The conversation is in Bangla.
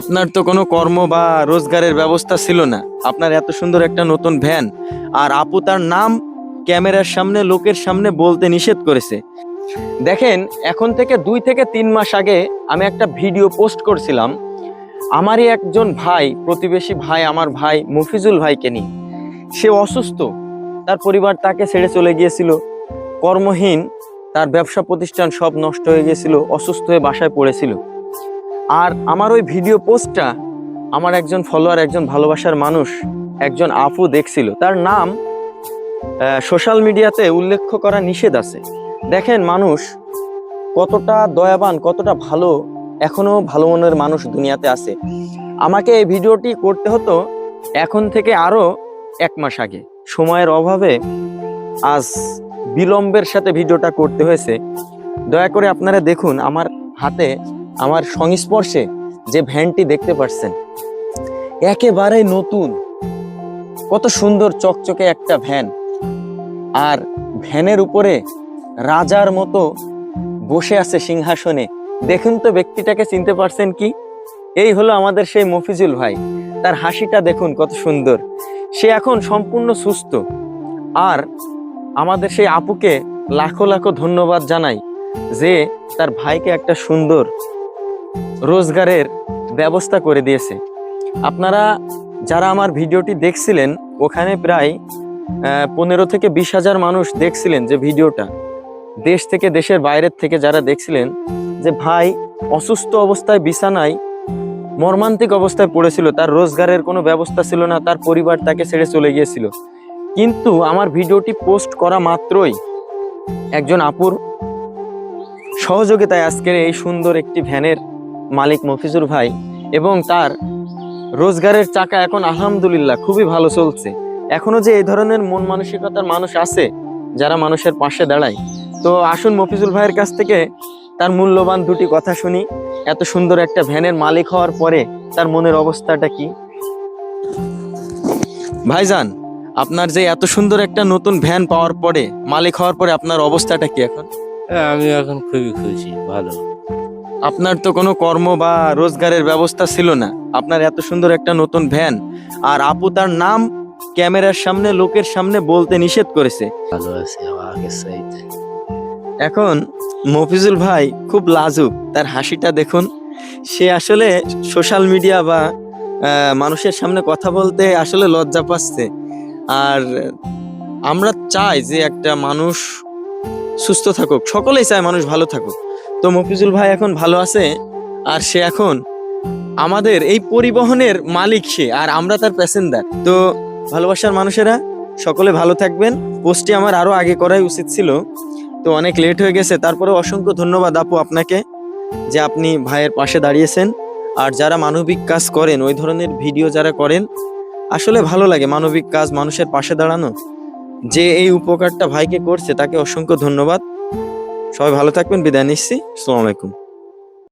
আপনার তো কোনো কর্ম বা রোজগারের ব্যবস্থা ছিল না, আপনার এত সুন্দর একটা নতুন ভ্যান, আর আপু তার নাম ক্যামেরার সামনে লোকের সামনে বলতে নিষেধ করেছে। দেখেন, এখন থেকে 2 থেকে 3 মাস আগে আমি একটা ভিডিও পোস্ট করছিলাম আমারই একজন ভাই, প্রতিবেশী ভাই, আমার ভাই মফিজুল ভাইকে নিয়ে। সে অসুস্থ, তার পরিবার তাকে ছেড়ে চলে গিয়েছিল, কর্মহীন, তার ব্যবসা প্রতিষ্ঠান সব নষ্ট হয়ে গিয়েছিল, অসুস্থ হয়ে বাসায় পড়েছিল। আর আমার ওই ভিডিও পোস্টটা আমার একজন ফলোয়ার, একজন ভালোবাসার মানুষ, একজন আপু দেখছিল। তার নাম সোশ্যাল মিডিয়াতে উল্লেখ করা নিষেধ আছে। দেখেন মানুষ কতটা দয়াবান, কতটা ভালো, এখনো ভালো মনের মানুষ দুনিয়াতে আছে। আমাকে এই ভিডিওটি করতে হতো এখন থেকে আরো 1 মাস আগে, সময়ের অভাবে আজ বিলম্বের সাথে ভিডিওটা করতে হয়েছে। দয়া করে আপনারা দেখুন আমার হাতে, আমার সংস্পর্শে যে ভ্যানটি দেখতে পাচ্ছেন, একেবারে নতুন, কত সুন্দর চকচকে একটা ভ্যান। আর ভ্যানের উপরে রাজার মতো বসে আছে সিংহাসনে। দেখুন তো ব্যক্তিটাকে চিনতে পারছেন কি? এই হলো আমাদের সেই মফিজুল ভাই। তার হাসিটা দেখুন কত সুন্দর। সে এখন সম্পূর্ণ সুস্থ। আর আমাদের সেই আপুকে লাখো লাখো ধন্যবাদ জানাই যে তার ভাইকে একটা সুন্দর রোজগারের ব্যবস্থা করে দিয়েছে। আপনারা যারা আমার ভিডিওটি দেখছিলেন, ওখানে প্রায় 15 থেকে 20 হাজার মানুষ দেখছিলেন যে ভিডিওটা। দেশ থেকে, দেশের বাইরের থেকে যারা দেখছিলেন যে ভাই অসুস্থ অবস্থায় বিছানায় মর্মান্তিক অবস্থায় পড়েছিল, তার রোজগারের কোনো ব্যবস্থা ছিল না, তার পরিবার তাকে ছেড়ে চলে গিয়েছিল। কিন্তু আমার ভিডিওটি পোস্ট করা মাত্রই একজন আপুর সহযোগিতায় আজকের এই সুন্দর একটি ভ্যানের মালিক মফিজুর ভাই, এবং তার রোজগারের চাকা এখন আলহামদুলিল্লাহ খুবই ভালো চলছে। এখনো যে এই ধরনের মন মানসিকতার মানুষ আছে যারা মানুষের পাশে দাঁড়ায়। তো আসুন মফিজুল ভাইয়ের কাছ থেকে তার মূল্যবান দুটি কথা শুনি। এত সুন্দর একটা ভ্যানের মালিক হওয়ার পরে তার মনের অবস্থাটা কি। ভাইজান, আপনার যে এত সুন্দর একটা নতুন ভ্যান পাওয়ার পরে, মালিক হওয়ার পরে আপনার অবস্থাটা কি এখন? আমি এখন খুবই খুশি, ভালো। আপনার তো কোনো কর্ম বা রোজগারের ব্যবস্থা ছিল না, আপনার এত সুন্দর একটা নতুন ভ্যান, আর আপু তার নাম ক্যামেরার সামনে লোকের সামনে বলতে নিষেধ করেছে। ভালো আছি আগের চাইতে। এখন মফিজুল ভাই খুব লাজুক, তার হাসিটা দেখুন। সে আসলে সোশ্যাল মিডিয়া বা মানুষের সামনে কথা বলতে আসলে লজ্জা পাচ্ছে। আর আমরা চাই যে একটা মানুষ সুস্থ থাকুক, সকলেই চায় মানুষ ভালো থাকুক। তো মফিজুল ভাই এখন ভালো আছে, আর সে এখন আমাদের এই পরিবহনের মালিক সে, আর আমরা তার প্যাসেঞ্জার। তো ভালোবাসার মানুষেরা সকলে ভালো থাকবেন। পোস্টটি আমার আরো আগে করাই উচিত ছিল, তো অনেক লেট হয়ে গেছে। তারপরে অসংখ্য ধন্যবাদ আপু আপনাকে, যে আপনি ভাইয়ের পাশে দাঁড়িয়েছেন। আর যারা মানবিক কাজ করেন, ওই ধরনের ভিডিও যারা করেন, আসলে ভালো লাগে মানবিক কাজ, মানুষের পাশে দাঁড়ানো। যে এই উপকারটা ভাইকে করছে তাকে অসংখ্য ধন্যবাদ। সবাই ভালো থাকবেন, বিদায় নিচ্ছি। আসসালামু আলাইকুম।